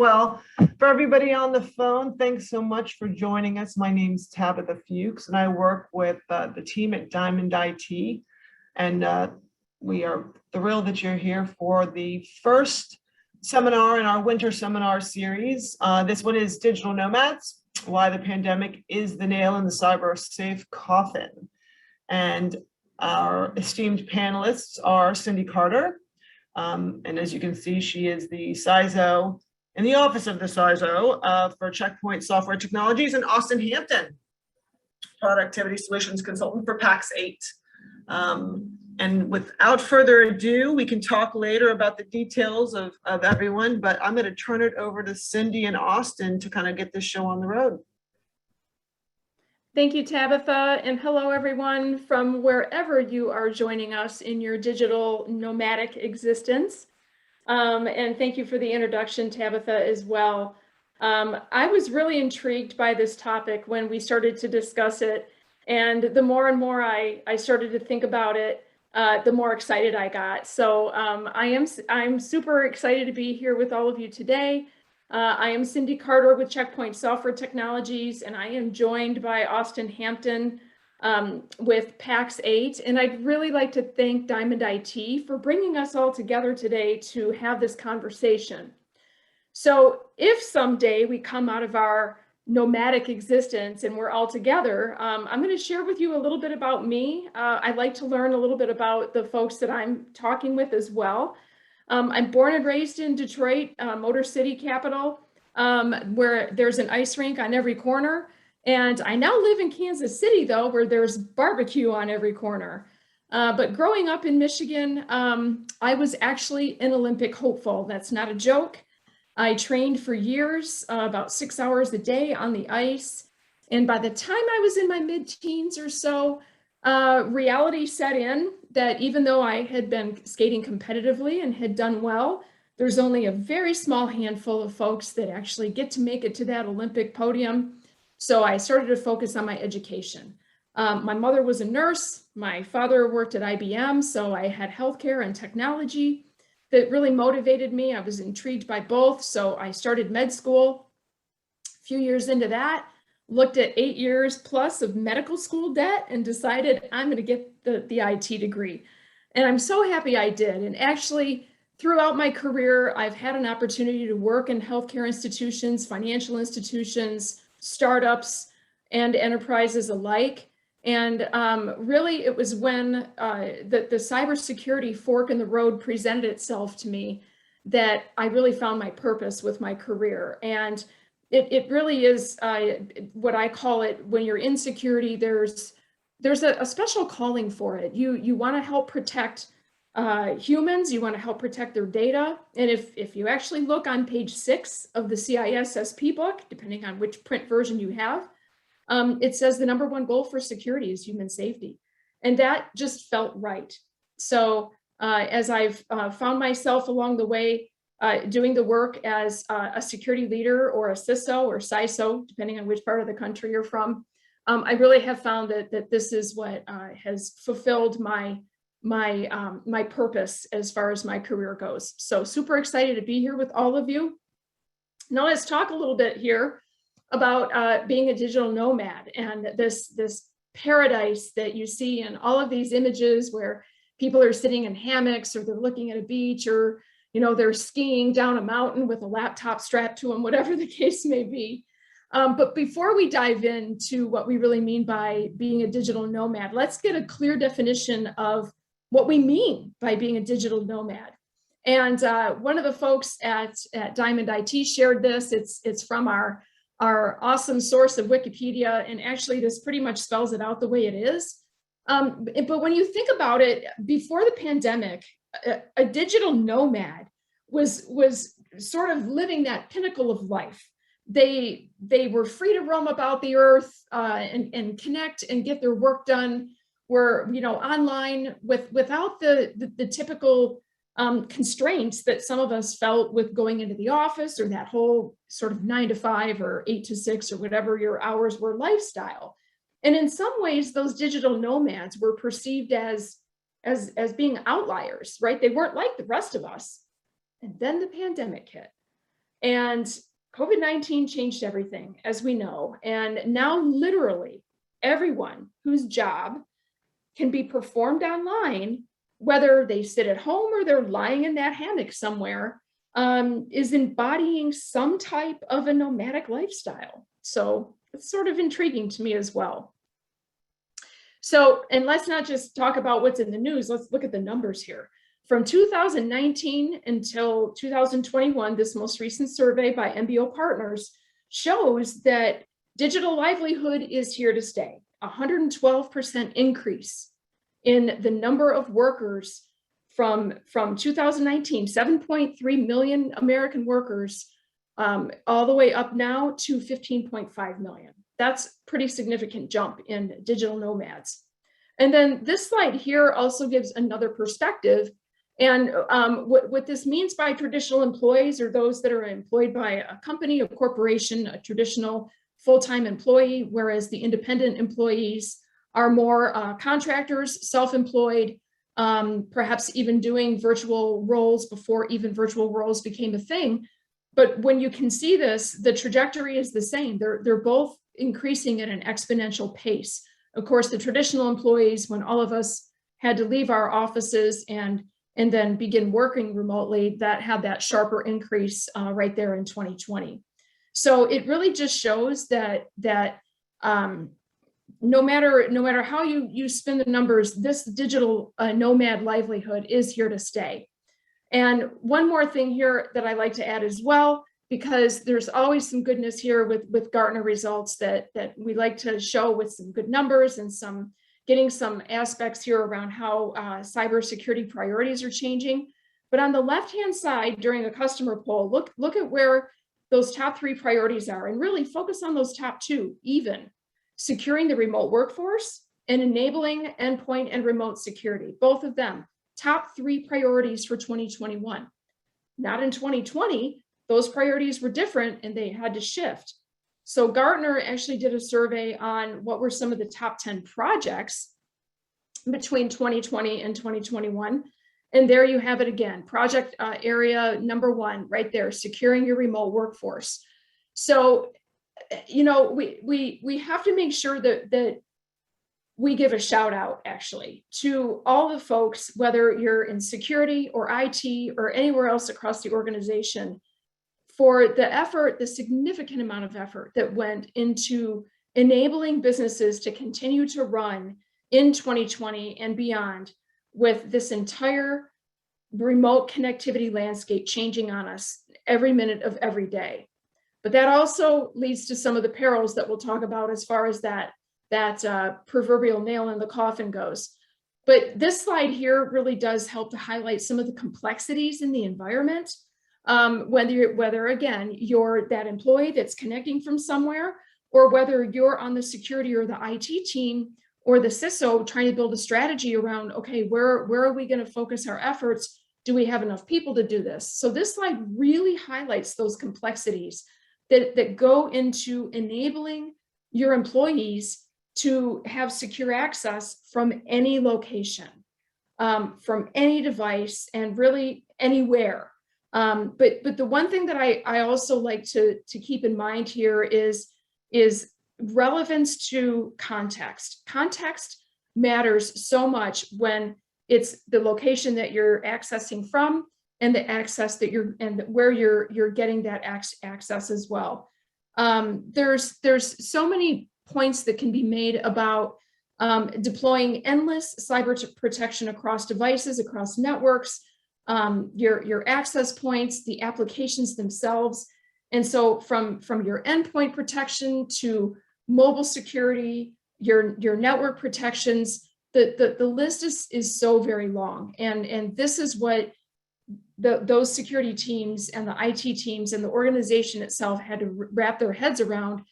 Well, for everybody on the phone, thanks so much for joining us. My name's Tabitha Fuchs, and I work with the team at Diamond IT. And we are thrilled that you're here for the first seminar in our winter seminar series. This one is Digital Nomads, Why the Pandemic is the Nail in the Cybersafe Coffin. And our esteemed panelists are Cindy Carter. And as you can see, she is the CISO in the office of the CISO for Checkpoint Software Technologies, and Austin Hampton, Productivity Solutions Consultant for PAX 8. And without further ado, we can talk later about the details of everyone, but I'm going to turn it over to Cindy and Austin to kind of get this show on the road. Thank you, Tabitha, and hello, everyone from wherever you are joining us in your digital nomadic existence. And thank you for the introduction, Tabitha, as well. I was really intrigued by this topic when we started to discuss it, and the more and more I started to think about it, the more excited I got. So I'm super excited to be here with all of you today. I am Cindy Carter with Checkpoint Software Technologies, and I am joined by Austin Hampton with PAX 8. And I'd really like to thank Diamond IT for bringing us all together today to have this conversation. So if someday we come out of our nomadic existence and we're all together, I'm going to share with you a little bit about me. I'd like to learn a little bit about the folks that I'm talking with as well. I'm born and raised in Detroit, Motor City capital, where there's an ice rink on every corner. And I now live in Kansas City, though, where there's barbecue on every corner. But growing up in Michigan, I was actually an Olympic hopeful. That's not a joke. I trained for years, about 6 hours a day on the ice. And by the time I was in my mid-teens or so, reality set in that even though I had been skating competitively and had done well, there's only a very small handful of folks that actually get to make it to that Olympic podium. So I started to focus on my education. My mother was a nurse. My father worked at IBM, so I had healthcare and technology that really motivated me. I was intrigued by both, so I started med school. A few years into that, looked at 8 years plus of medical school debt and decided I'm going to get the IT degree. And I'm so happy I did. And actually, throughout my career, I've had an opportunity to work in healthcare institutions, financial institutions, startups, and enterprises alike. And really, it was when the cybersecurity fork in the road presented itself to me that I really found my purpose with my career. And it really is what I call it, when you're in security, there's a special calling for it. You want to help protect humans, you want to help protect their data. And if you actually look on page 6 of the CISSP book, depending on which print version you have, it says the #1 goal for security is human safety. And that just felt right. So as I've found myself along the way doing the work as a security leader or a CISO or CISO, depending on which part of the country you're from, I really have found that this is what has fulfilled my purpose as far as my career goes. So super excited to be here with all of you. Now let's talk a little bit here about being a digital nomad and this paradise that you see in all of these images where people are sitting in hammocks, or they're looking at a beach, or they're skiing down a mountain with a laptop strapped to them, whatever the case may be. But before we dive into what we really mean by being a digital nomad, let's get a clear definition of what we mean by being a digital nomad. And one of the folks at Diamond IT shared this. It's from our awesome source of Wikipedia, and actually this pretty much spells it out the way it is. But when you think about it, before the pandemic, a digital nomad was sort of living that pinnacle of life. They were free to roam about the earth and connect and get their work done. Were online without the typical constraints that some of us felt with going into the office, or that whole sort of 9 to 5 or 8 to 6 or whatever your hours were lifestyle. And in some ways, those digital nomads were perceived as being outliers, right? They weren't like the rest of us. And then the pandemic hit. And COVID-19 changed everything, as we know. And now literally everyone whose job can be performed online, whether they sit at home or they're lying in that hammock somewhere, is embodying some type of a nomadic lifestyle. So it's sort of intriguing to me as well. So, and let's not just talk about what's in the news, let's look at the numbers here. From 2019 until 2021, this most recent survey by MBO Partners shows that digital livelihood is here to stay. 112% increase in the number of workers from 2019, 7.3 million American workers, all the way up now to 15.5 million. That's a pretty significant jump in digital nomads. And then this slide here also gives another perspective. And what this means by traditional employees are those that are employed by a company, a corporation, a traditional full-time employee, whereas the independent employees are more contractors, self-employed, perhaps even doing virtual roles before even virtual roles became a thing. But when you can see this, the trajectory is the same. They're both increasing at an exponential pace. Of course, the traditional employees, when all of us had to leave our offices and then begin working remotely, that had that sharper increase right there in 2020. So it really just shows that no matter how you spin the numbers, this digital nomad livelihood is here to stay. And one more thing here that I like to add as well, because there's always some goodness here with Gartner results that we like to show with some good numbers and getting some aspects here around how cybersecurity priorities are changing. But on the left-hand side during a customer poll, look at where those top 3 priorities are and really focus on those top 2, even securing the remote workforce and enabling endpoint and remote security, both of them. Top 3 priorities for 2021. Not in 2020, those priorities were different and they had to shift. So Gartner actually did a survey on what were some of the top 10 projects between 2020 and 2021. And there you have it again, project area number 1 right there, securing your remote workforce. So, you know, we have to make sure that we give a shout out actually to all the folks, whether you're in security or IT or anywhere else across the organization, for the effort, the significant amount of effort that went into enabling businesses to continue to run in 2020 and beyond with this entire remote connectivity landscape changing on us every minute of every day. But that also leads to some of the perils that we'll talk about as far as that proverbial nail in the coffin goes. But this slide here really does help to highlight some of the complexities in the environment. Whether again, you're that employee that's connecting from somewhere, or whether you're on the security or the IT team or the CISO trying to build a strategy around, okay, where are we going to focus our efforts? Do we have enough people to do this? So this slide really highlights those complexities that go into enabling your employees to have secure access from any location, from any device, and really anywhere. But the one thing that I also like to keep in mind here is relevance to context. Context matters so much when it's the location that you're accessing from and the access that where you're getting that access as well. There's so many points that can be made about deploying endless cyber protection across devices, across networks, your access points, the applications themselves. And so from your endpoint protection to mobile security, your network protections, the list is so very long. And this is what those security teams and the IT teams and the organization itself had to wrap their heads around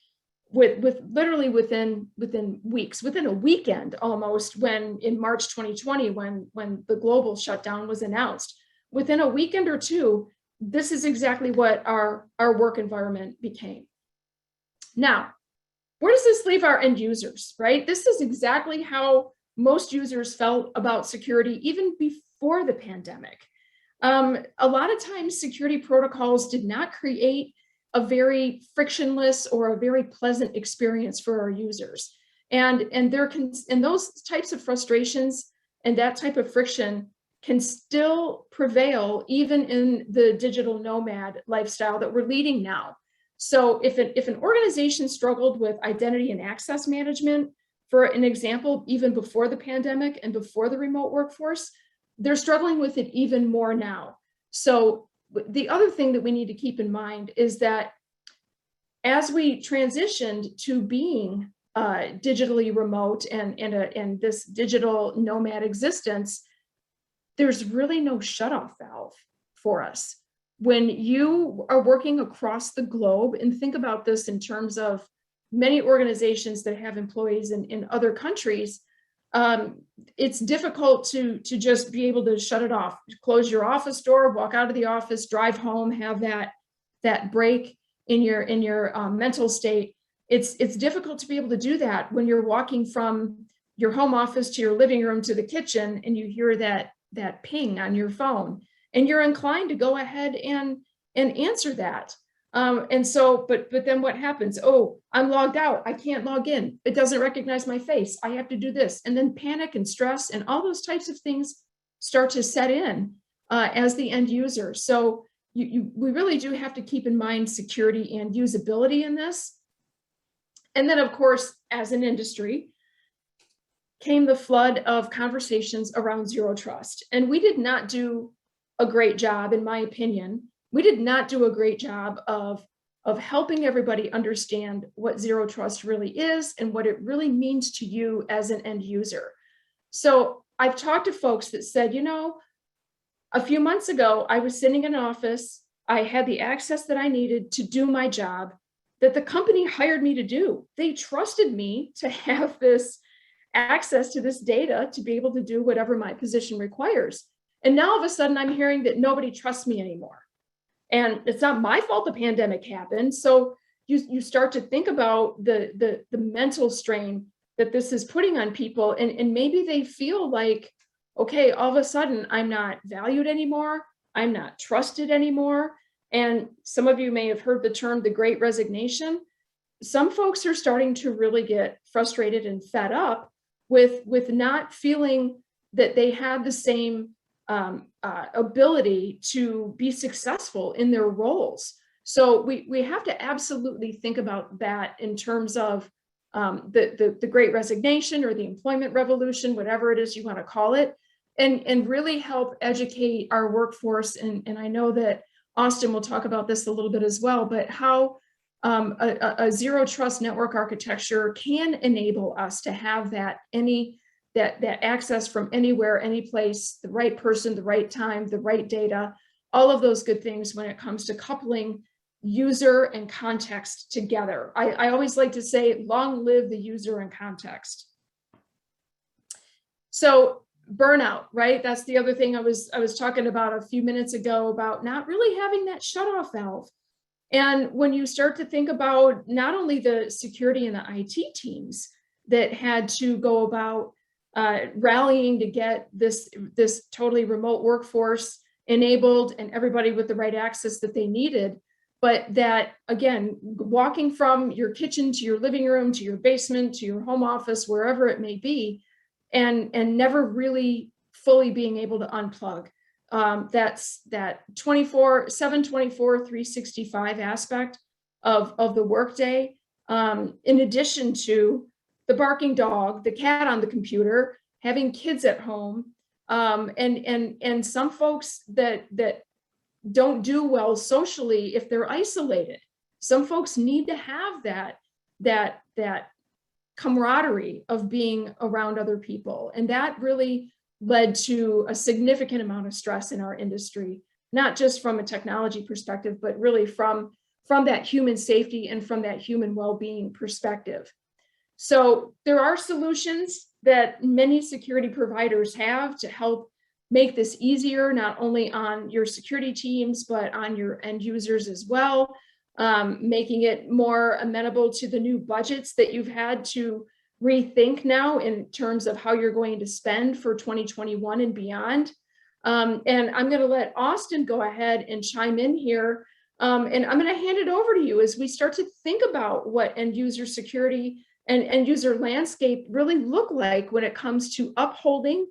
with literally within weeks, within a weekend almost, when in March 2020, when the global shutdown was announced. Within a weekend or two, this is exactly what our work environment became. Now, where does this leave our end users, right? This is exactly how most users felt about security even before the pandemic. A lot of times security protocols did not create a very frictionless or a very pleasant experience for our users. And those types of frustrations and that type of friction can still prevail even in the digital nomad lifestyle that we're leading now. So if an organization struggled with identity and access management, for an example, even before the pandemic and before the remote workforce, they're struggling with it even more now. So the other thing that we need to keep in mind is that as we transitioned to being digitally remote and this digital nomad existence, there's really no shutoff valve for us. When you are working across the globe, and think about this in terms of many organizations that have employees in other countries, it's difficult to just be able to shut it off, close your office door, walk out of the office, drive home, have that break in your mental state. It's difficult to be able to do that when you're walking from your home office to your living room to the kitchen and you hear that ping on your phone, and you're inclined to go ahead and answer that. And so, but then what happens? Oh, I'm logged out. I can't log in. It doesn't recognize my face. I have to do this. And then panic and stress and all those types of things start to set in as the end user. So we really do have to keep in mind security and usability in this. And then, of course, as an industry, came the flood of conversations around zero trust. And we did not do a great job, in my opinion. We did not do a great job of helping everybody understand what zero trust really is and what it really means to you as an end user. So I've talked to folks that said, you know, a few months ago, I was sitting in an office. I had the access that I needed to do my job that the company hired me to do. They trusted me to have this access to this data to be able to do whatever my position requires. And now all of a sudden I'm hearing that nobody trusts me anymore. And it's not my fault the pandemic happened. So you start to think about the mental strain that this is putting on people. And maybe they feel like, okay, all of a sudden I'm not valued anymore. I'm not trusted anymore. And some of you may have heard the term, the Great Resignation. Some folks are starting to really get frustrated and fed up with not feeling that they have the same ability to be successful in their roles. So we have to absolutely think about that in terms of the Great Resignation or the employment revolution, whatever it is you want to call it, and really help educate our workforce. And I know that Austin will talk about this a little bit as well, but how a zero trust network architecture can enable us to have that access from anywhere, any place, the right person, the right time, the right data, all of those good things when it comes to coupling user and context together. I always like to say, long live the user and context. So burnout, right? That's the other thing I was talking about a few minutes ago, about not really having that shutoff valve. And when you start to think about not only the security and the IT teams that had to go about rallying to get this totally remote workforce enabled and everybody with the right access that they needed, but that, again, walking from your kitchen to your living room, to your basement, to your home office, wherever it may be, and never really fully being able to unplug. That's that 7/24, 365 aspect of the workday, in addition to the barking dog, the cat on the computer, having kids at home, and some folks that don't do well socially if they're isolated. Some folks need to have that camaraderie of being around other people, and that really led to a significant amount of stress in our industry, not just from a technology perspective, but really from that human safety and from that human well-being perspective. So there are solutions that many security providers have to help make this easier, not only on your security teams, but on your end users as well, making it more amenable to the new budgets that you've had to rethink now in terms of how you're going to spend for 2021 and beyond. And I'm going to let Austin go ahead and chime in here. And I'm going to hand it over to you as we start to think about what end user security and end user landscape really look like when it comes to upholding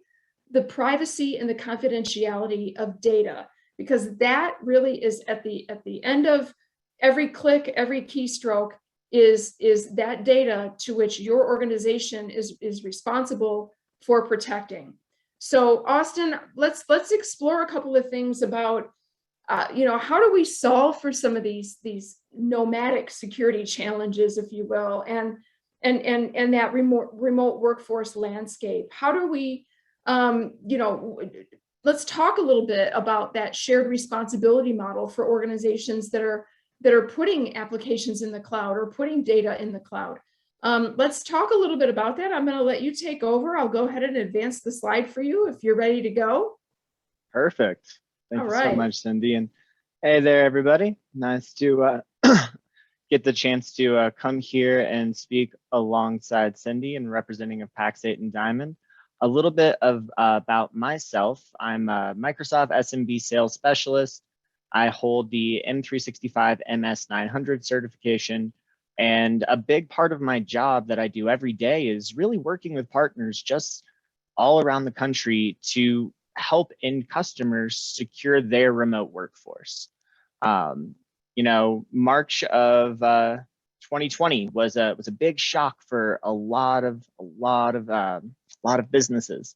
the privacy and the confidentiality of data, because that really is at the end of every click, every keystroke is that data to which your organization is responsible for protecting. So Austin, let's explore a couple of things about how do we solve for some of these nomadic security challenges, if you will, and that remote workforce landscape. How do we let's talk a little bit about that shared responsibility model for organizations that are putting applications in the cloud or putting data in the cloud. Let's talk a little bit about that. I'm going to let you take over. I'll go ahead and advance the slide for you if you're ready to go. Perfect. Thank you so much, Cindy. And hey there, everybody. Nice to get the chance to come here and speak alongside Cindy and representing of Pax8 and Diamond. A little bit of about myself. I'm a Microsoft SMB sales specialist. I hold the M365 MS900 certification. And a big part of my job that I do every day is really working with partners just all around the country to help end customers secure their remote workforce. March of 2020 was a big shock for a lot of businesses.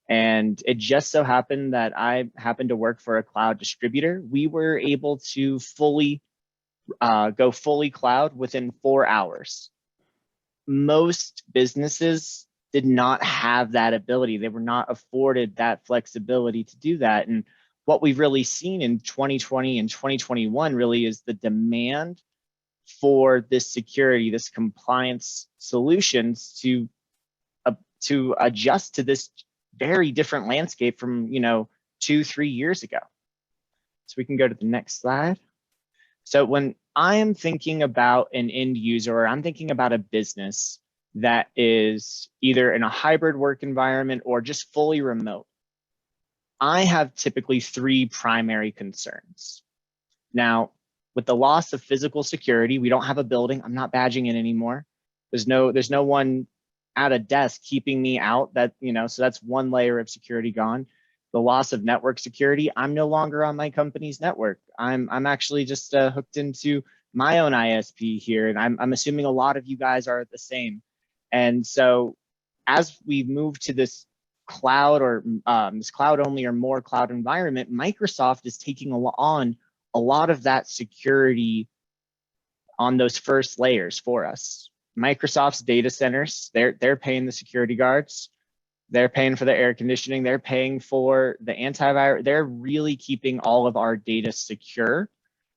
And it just so happened that I happened to work for a cloud distributor. We were able to go fully cloud within 4 hours. Most businesses did not have that ability. They were not afforded that flexibility to do that. And what we've really seen in 2020 and 2021 really is the demand for this security, this compliance solutions to adjust to this very different landscape from 2-3 years ago. So we can go to the next slide. So when I am thinking about an end user, or I'm thinking about a business that is either in a hybrid work environment or just fully remote, I have typically 3 primary concerns. Now, with the loss of physical security, we don't have a building. I'm not badging in anymore. There's no one at a desk keeping me out. So that's one layer of security gone. The loss of network security, I'm no longer on my company's network. I'm actually just hooked into my own ISP here, and I'm assuming a lot of you guys are the same. And so as we move to this cloud or this cloud only or more cloud environment, Microsoft is taking on a lot of that security on those first layers for us. Microsoft's data centers, they're paying the security guards. They're paying for the air conditioning. They're paying for the antivirus. They're really keeping all of our data secure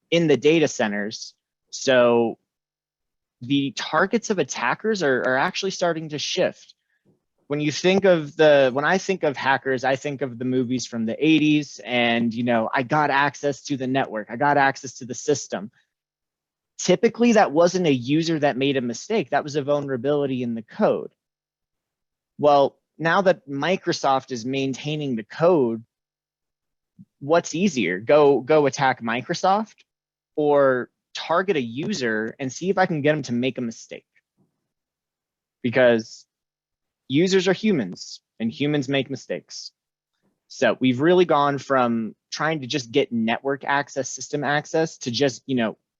in the data centers. So the targets of attackers are actually starting to shift. When I think of hackers, I think of the movies from the 80s and, I got access to the network. I got access to the system. Typically, that wasn't a user that made a mistake. That was a vulnerability in the code. Well, now that Microsoft is maintaining the code, what's easier? Go attack Microsoft or target a user and see if I can get them to make a mistake? Because users are humans and humans make mistakes. So we've really gone from trying to just get network access, system access, to just,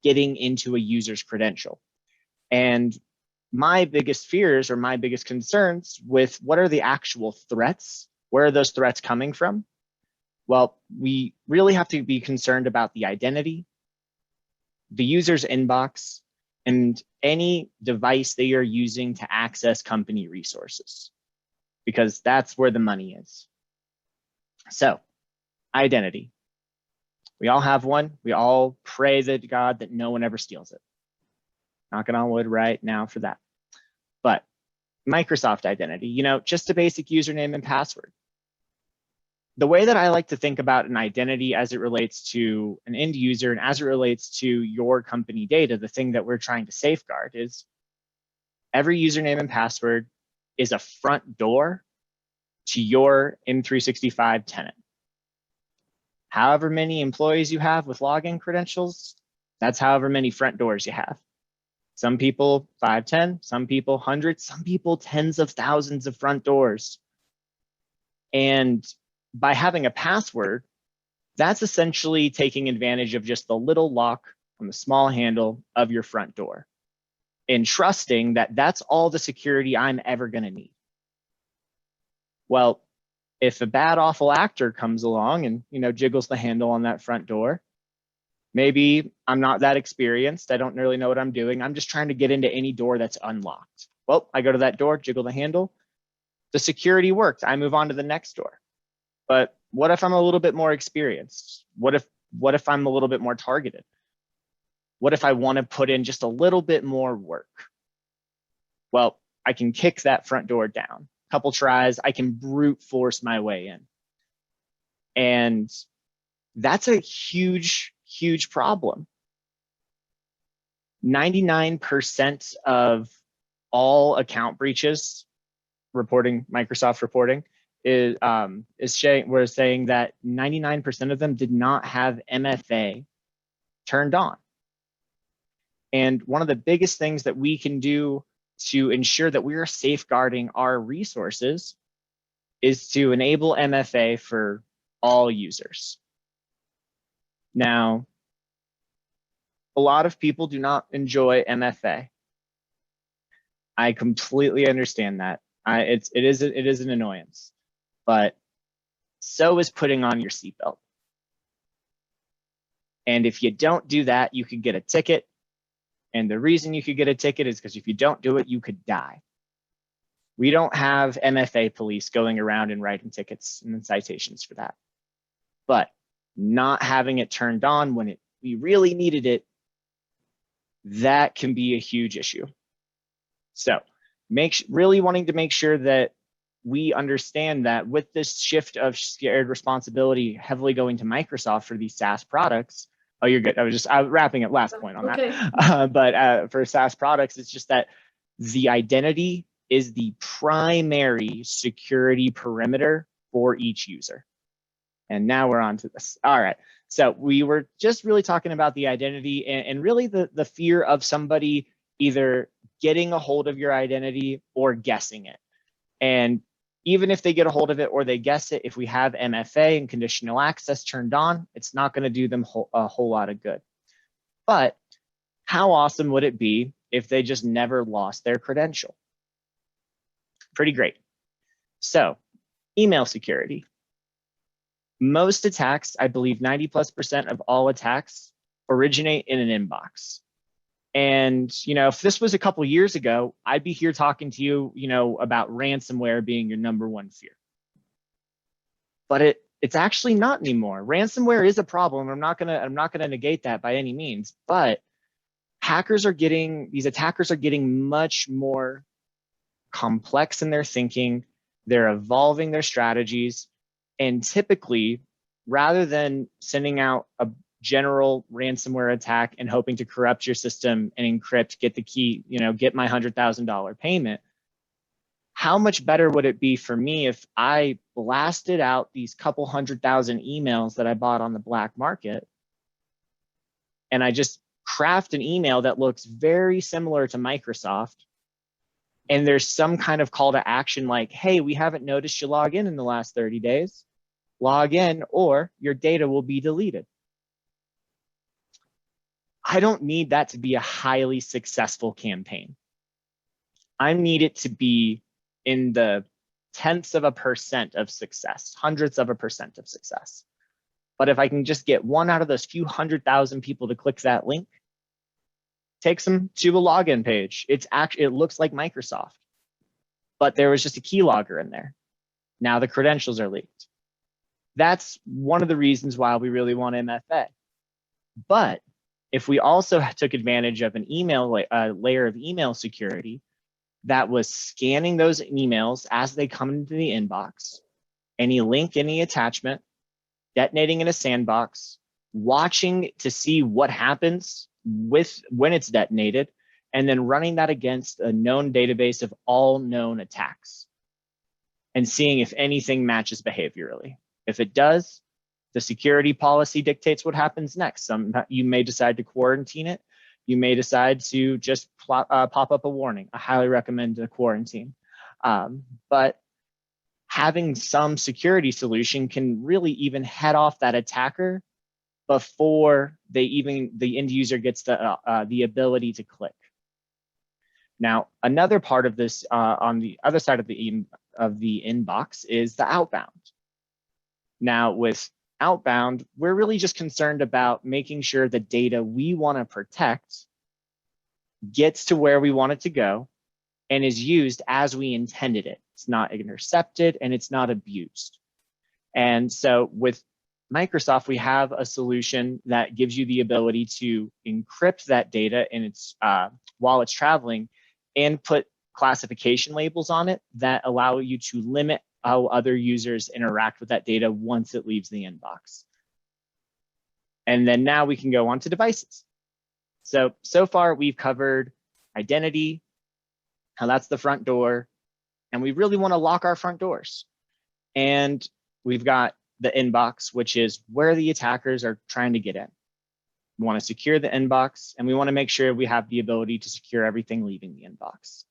getting into a user's credential. And my biggest fears or my biggest concerns with what are the actual threats? Where are those threats coming from? Well, we really have to be concerned about the identity, the user's inbox, and any device they are using to access company resources, because that's where the money is. So, identity. We all have one. We all pray to God that no one ever steals it. Knocking on wood right now for that. But Microsoft identity, just a basic username and password. The way that I like to think about an identity as it relates to an end user and as it relates to your company data, the thing that we're trying to safeguard is every username and password is a front door to your M365 tenant. However many employees you have with login credentials, that's however many front doors you have. Some people 5, 10, some people hundreds, some people tens of thousands of front doors. And by having a password, that's essentially taking advantage of just the little lock on the small handle of your front door and trusting that that's all the security I'm ever going to need. Well, if a bad, awful actor comes along and, jiggles the handle on that front door, maybe I'm not that experienced. I don't really know what I'm doing. I'm just trying to get into any door that's unlocked. Well, I go to that door, jiggle the handle. The security worked. I move on to the next door. But what if I'm a little bit more experienced? What if I'm a little bit more targeted? What if I want to put in just a little bit more work? Well, I can kick that front door down. A couple tries, I can brute force my way in. And that's a huge, huge problem. 99% of all account breaches reporting, Microsoft reporting, is we're saying that 99% of them did not have MFA turned on. And one of the biggest things that we can do to ensure that we are safeguarding our resources is to enable MFA for all users. Now, a lot of people do not enjoy MFA. I completely understand that. It is an annoyance, but so is putting on your seatbelt. And if you don't do that, you could get a ticket. And the reason you could get a ticket is because if you don't do it, you could die. We don't have MFA police going around and writing tickets and citations for that. But not having it turned on when we really needed it, that can be a huge issue. So really wanting to make sure that we understand that with this shift of shared responsibility heavily going to Microsoft for these SaaS products. Oh, you're good. I was wrapping at last point on Okay. that. But for SaaS products, it's just that the identity is the primary security perimeter for each user. And now we're on to this. All right. So we were just really talking about the identity and really the fear of somebody either getting a hold of your identity or guessing it. And even if they get a hold of it or they guess it, if we have MFA and conditional access turned on, it's not going to do them a whole lot of good. But how awesome would it be if they just never lost their credential? Pretty great. So email security. Most attacks, I believe 90+% of all attacks originate in an inbox. And, if this was a couple years ago, I'd be here talking to you, about ransomware being your #1 fear. But it's actually not anymore. Ransomware is a problem. I'm not gonna negate that by any means, but these attackers are getting much more complex in their thinking. They're evolving their strategies. And typically, rather than sending out a general ransomware attack and hoping to corrupt your system and encrypt, get the key, get my $100,000 payment, how much better would it be for me if I blasted out these couple 100,000 emails that I bought on the black market and I just craft an email that looks very similar to Microsoft, and there's some kind of call to action like, hey, we haven't noticed you log in the last 30 days. Log in or your data will be deleted. I don't need that to be a highly successful campaign. I need it to be in the tenths of a percent of success, hundredths of a percent of success. But if I can just get one out of those few 100,000 people to click that link, takes them to a login page. It looks like Microsoft, but there was just a keylogger in there. Now the credentials are leaked. That's one of the reasons why we really want MFA. But if we also took advantage of an email layer of email security that was scanning those emails as they come into the inbox, any link, any attachment, detonating in a sandbox, watching to see what happens when it's detonated, and then running that against a known database of all known attacks and seeing if anything matches behaviorally. If it does, The security policy dictates what happens next. You may decide to quarantine it. You may decide to just pop up a warning. I highly recommend a quarantine. But having some security solution can really even head off that attacker before the end user gets the ability to click. Now, another part of this on the other side of the inbox is the outbound. Now, with outbound, we're really just concerned about making sure the data we want to protect gets to where we want it to go and is used as we intended it. It's not intercepted and it's not abused. And so with Microsoft, we have a solution that gives you the ability to encrypt that data in its while it's traveling and put classification labels on it that allow you to limit how other users interact with that data once it leaves the inbox. And then now we can go on to devices. So far we've covered identity, how that's the front door, and we really want to lock our front doors. And we've got the inbox, which is where the attackers are trying to get in. We want to secure the inbox, and we want to make sure we have the ability to secure everything leaving the inbox.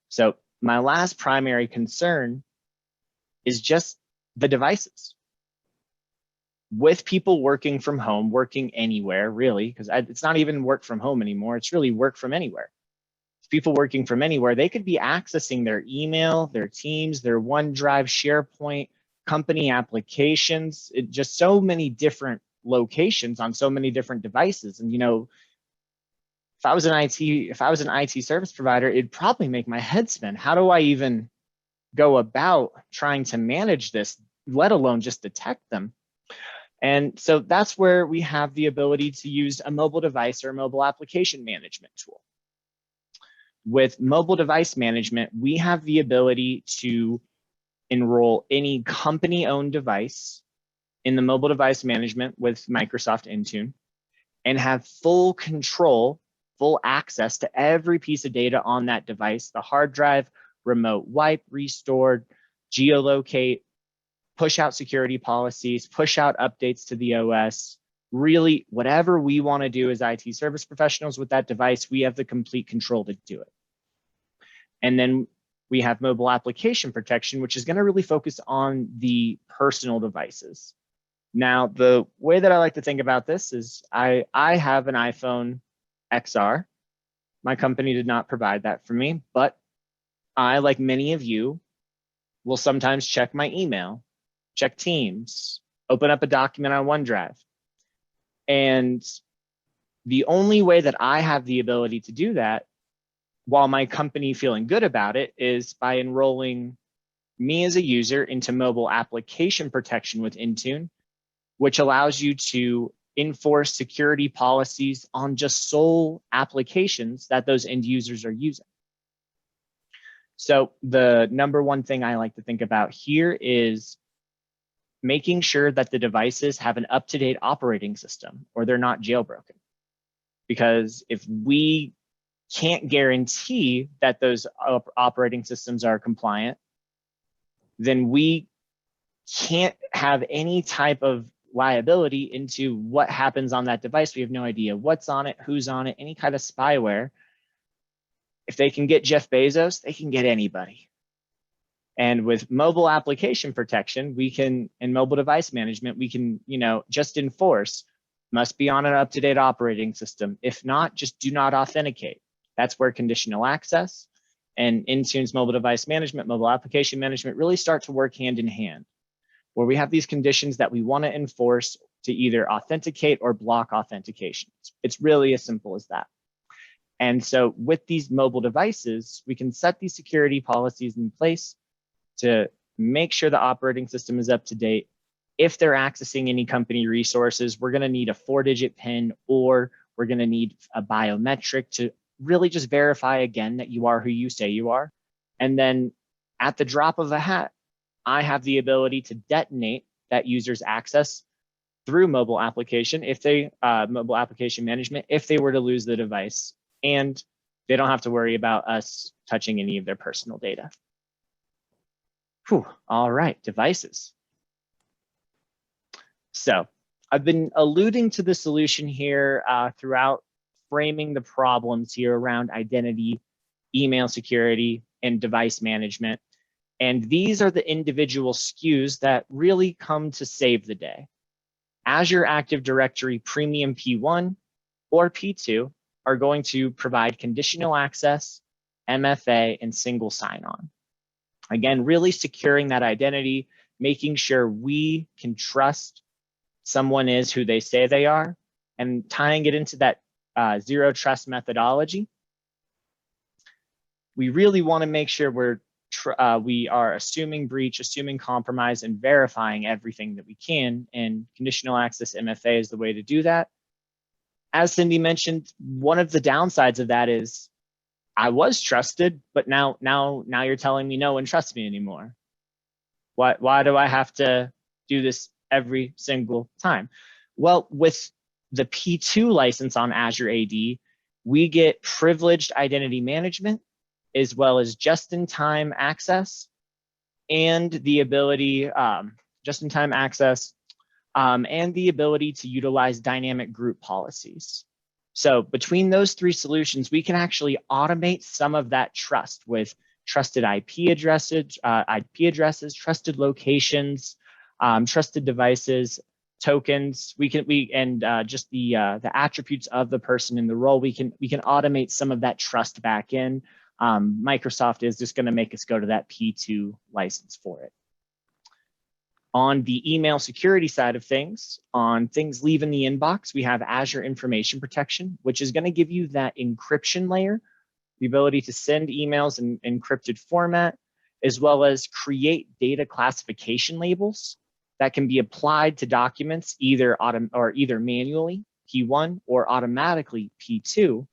So my last primary concern is just the devices. With people working from home, working anywhere, really, because it's not even work from home anymore, it's really work from anywhere. People working from anywhere, they could be accessing their email, their Teams, their OneDrive, SharePoint, company applications, just so many different locations on so many different devices. And if I was an IT service provider, it'd probably make my head spin. How do I even go about trying to manage this, let alone just detect them? And so that's where we have the ability to use a mobile device or a mobile application management tool. With mobile device management, we have the ability to enroll any company-owned device in the mobile device management with Microsoft Intune and have full control, full access to every piece of data on that device, the hard drive, remote wipe, restored, geolocate, push out security policies, push out updates to the OS. Really, whatever we want to do as IT service professionals with that device, we have the complete control to do it. And then we have mobile application protection, which is going to really focus on the personal devices. Now, the way that I like to think about this is I have an iPhone XR. My company did not provide that for me, but I, like many of you, will sometimes check my email, check Teams, open up a document on OneDrive. And the only way that I have the ability to do that, while my company feeling good about it, is by enrolling me as a user into mobile application protection with Intune, which allows you to enforce security policies on just sole applications that those end users are using. So the number one thing I like to think about here is making sure that the devices have an up-to-date operating system or they're not jailbroken. Because if we can't guarantee that those operating systems are compliant, then we can't have any type of liability into what happens on that device. We have no idea what's on it, who's on it, any kind of spyware. If they can get Jeff Bezos, they can get anybody. And with mobile application protection, we can, and mobile device management, we can, just enforce, must be on an up-to-date operating system. If not, just do not authenticate. That's where conditional access and Intune's mobile device management, mobile application management really start to work hand in hand, where we have these conditions that we want to enforce to either authenticate or block authentication. It's really as simple as that. And so with these mobile devices, we can set these security policies in place to make sure the operating system is up to date. If they're accessing any company resources, we're going to need a 4-digit PIN, or we're going to need a biometric to really just verify again that you are who you say you are. And then at the drop of a hat, I have the ability to detonate that user's access through mobile application mobile application management if they were to lose the device, and they don't have to worry about us touching any of their personal data. Whew. All right, devices. So I've been alluding to the solution here throughout framing the problems here around identity, email security, and device management. And these are the individual SKUs that really come to save the day. Azure Active Directory Premium P1 or P2 are going to provide conditional access, MFA, and single sign-on. Again, really securing that identity, making sure we can trust someone is who they say they are, and tying it into that zero trust methodology. We really want to make sure we are assuming breach, assuming compromise, and verifying everything that we can. And conditional access MFA is the way to do that. As Cindy mentioned, one of the downsides of that is I was trusted, but now you're telling me no one trusts me anymore. Why do I have to do this every single time? Well, with the P2 license on Azure AD, we get privileged identity management, as well as just-in-time access and the ability, just-in-time access and the ability to utilize dynamic group policies. So between those three solutions, we can actually automate some of that trust with trusted IP addresses, trusted locations, trusted devices, tokens. Just the attributes of the person in the role. We can automate some of that trust back in. Microsoft is just going to make us go to that P2 license for it. On the email security side of things, on things leaving the inbox, we have Azure Information Protection, which is going to give you that encryption layer, the ability to send emails in encrypted format, as well as create data classification labels that can be applied to documents either manually, P1, or automatically, P2,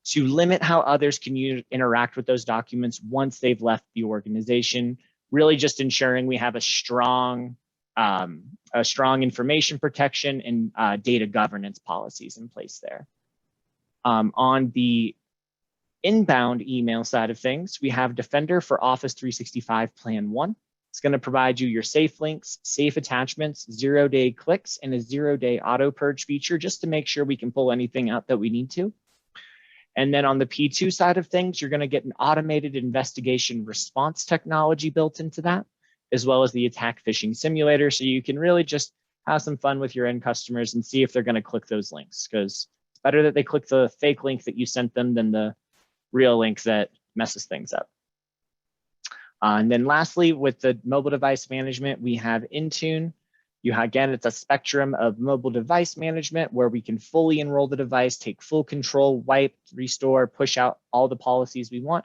to limit how others can interact with those documents once they've left the organization, really just ensuring we have a strong information protection and data governance policies in place there. On the inbound email side of things, we have Defender for Office 365 Plan 1. It's going to provide you your safe links, safe attachments, 0-day clicks, and a 0-day auto purge feature just to make sure we can pull anything out that we need to. And then on the P2 side of things, you're going to get an automated investigation response technology built into that, as well as the attack phishing simulator. So you can really just have some fun with your end customers and see if they're going to click those links, because it's better that they click the fake link that you sent them than the real link that messes things up. And then lastly, with the mobile device management, we have Intune. Again, it's a spectrum of mobile device management where we can fully enroll the device, take full control, wipe, restore, push out all the policies we want,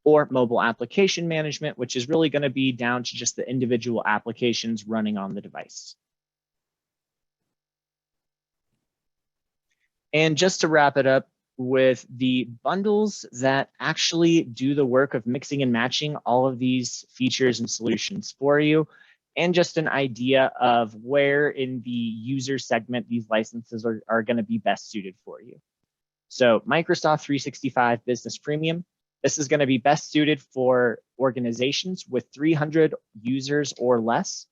or mobile application management, which is really going to be down to just the individual applications running on the device. And just to wrap it up with the bundles that actually do the work of mixing and matching all of these features and solutions for you, and just an idea of where in the user segment these licenses are going to be best suited for you. So Microsoft 365 Business Premium, this is going to be best suited for organizations with 300 users or less.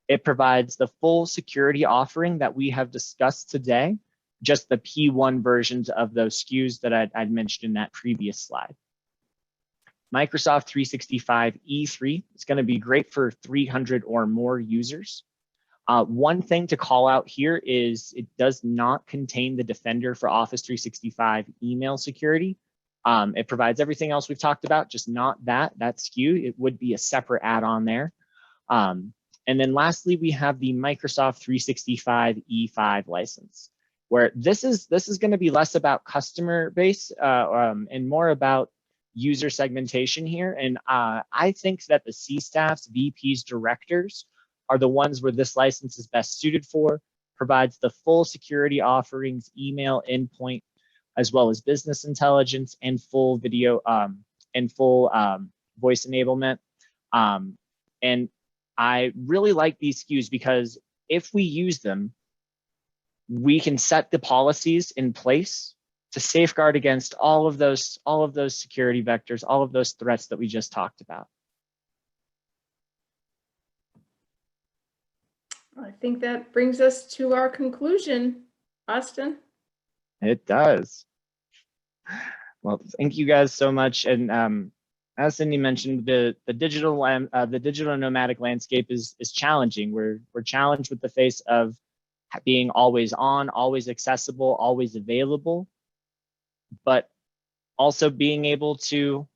It provides the full security offering that we have discussed today, just the P1 versions of those SKUs that I'd mentioned in that previous slide. Microsoft 365 E3 is going to be great for 300 or more users. One thing to call out here is it does not contain the Defender for Office 365 email security. It provides everything else we've talked about, just not that SKU. It would be a separate add-on there. And then lastly, we have the Microsoft 365 E5 license, where this is going to be less about customer base and more about user segmentation here. And I think that the C-staffs, VPs, directors are the ones where this license is best suited for, provides the full security offerings, email endpoint, as well as business intelligence and full video and full voice enablement. And I really like these SKUs because if we use them, we can set the policies in place to safeguard against all of those security vectors, all of those threats that we just talked about. All right, think that brings us to our conclusion, Austin. It does. Well, thank you guys so much. And as Cindy mentioned, the digital nomadic landscape is challenging. We're challenged with the face of being always on, always accessible, always available, but also being able to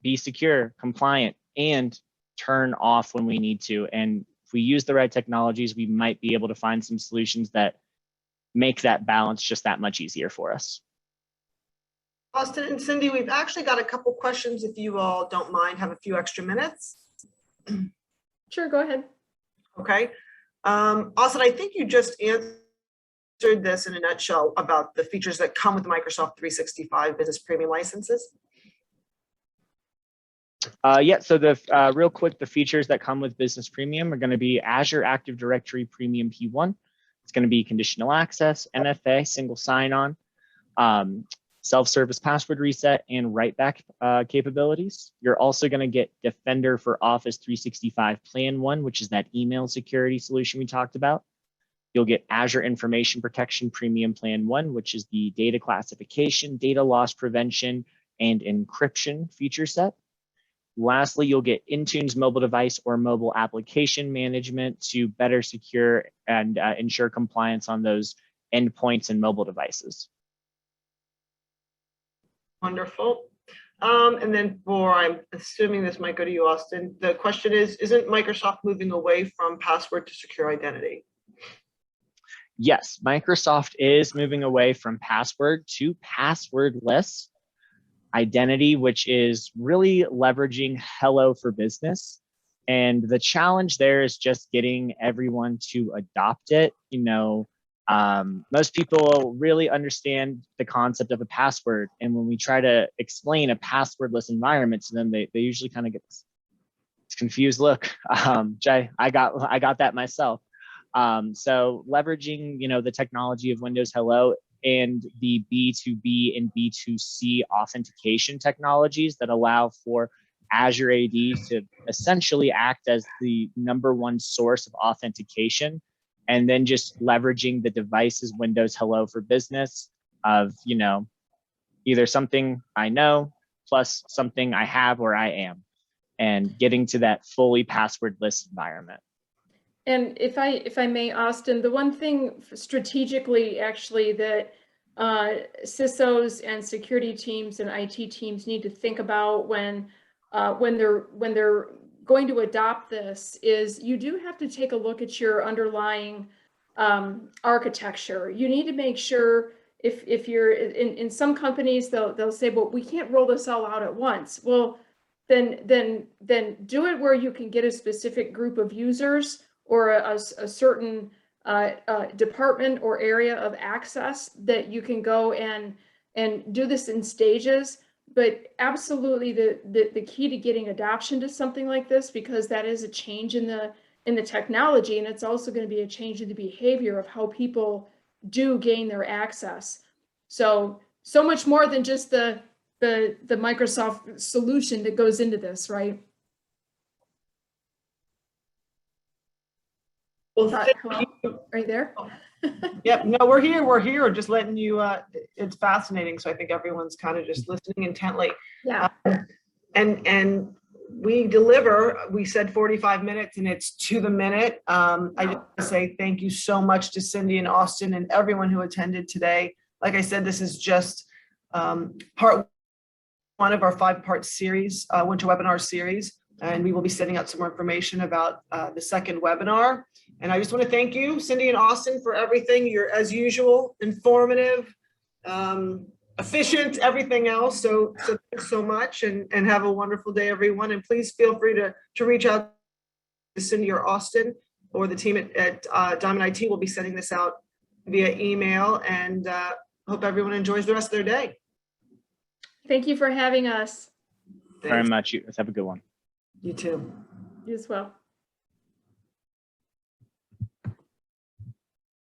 be secure, compliant, and turn off when we need to. And if we use the right technologies, we might be able to find some solutions that make that balance just that much easier for us. Austin and Cindy, we've actually got a couple questions if you all don't mind, have a few extra minutes. Sure, go ahead. Okay. Austin, I think you just answered this in a nutshell about the features that come with Microsoft 365 Business Premium licenses. Yeah, so the real quick, the features that come with Business Premium are going to be Azure Active Directory Premium P1. It's going to be conditional access, MFA, single sign-on, self-service password reset, and write-back capabilities. You're also going to get Defender for Office 365 Plan 1, which is that email security solution we talked about. You'll get Azure Information Protection Premium Plan 1, which is the data classification, data loss prevention, and encryption feature set. Lastly, you'll get Intune's mobile device or mobile application management to better secure and ensure compliance on those endpoints and mobile devices. Wonderful. And then I'm assuming this might go to you, Austin. The question is, isn't Microsoft moving away from password to secure identity? Yes, Microsoft is moving away from password to passwordless identity, which is really leveraging Hello for Business. And the challenge there is just getting everyone to adopt it. Most people really understand the concept of a password. And when we try to explain a passwordless environment to them, they usually kind of get this confused look. Jay, I got that myself. So leveraging, the technology of Windows Hello and the B2B and B2C authentication technologies that allow for Azure AD to essentially act as the #1 source of authentication, and then just leveraging the device's Windows Hello for Business of, either something I know plus something I have or I am, and getting to that fully passwordless environment. And if I may, Austin, the one thing strategically actually that CISOs and security teams and IT teams need to think about when they're going to adopt this is you do have to take a look at your underlying architecture. You need to make sure if you're in some companies, they'll say, well, we can't roll this all out at once. Well, then do it where you can get a specific group of users or a certain department or area of access that you can go and do this in stages. But absolutely the key to getting adoption to something like this, because that is a change in the technology, and it's also going to be a change in the behavior of how people do gain their access. So much more than just the Microsoft solution that goes into this, right? Well, Hello? Are you there? Yep. No, we're here. We're here. Just letting you. It's fascinating. So I think everyone's kind of just listening intently. Yeah. And we deliver. We said 45 minutes, and it's to the minute. I just want to say thank you so much to Cindy and Austin and everyone who attended today. Like I said, this is just part 1 of our 5-part series, winter webinar series. And we will be sending out some more information about the second webinar. And I just want to thank you, Cindy and Austin, for everything. You're, as usual, informative, efficient, everything else. So thanks so much, and have a wonderful day, everyone. And please feel free to reach out to Cindy or Austin, or the team at Diamond IT will be sending this out via email. And hope everyone enjoys the rest of their day. Thank you for having us. Very much. You guys have a good one. You too. You as well.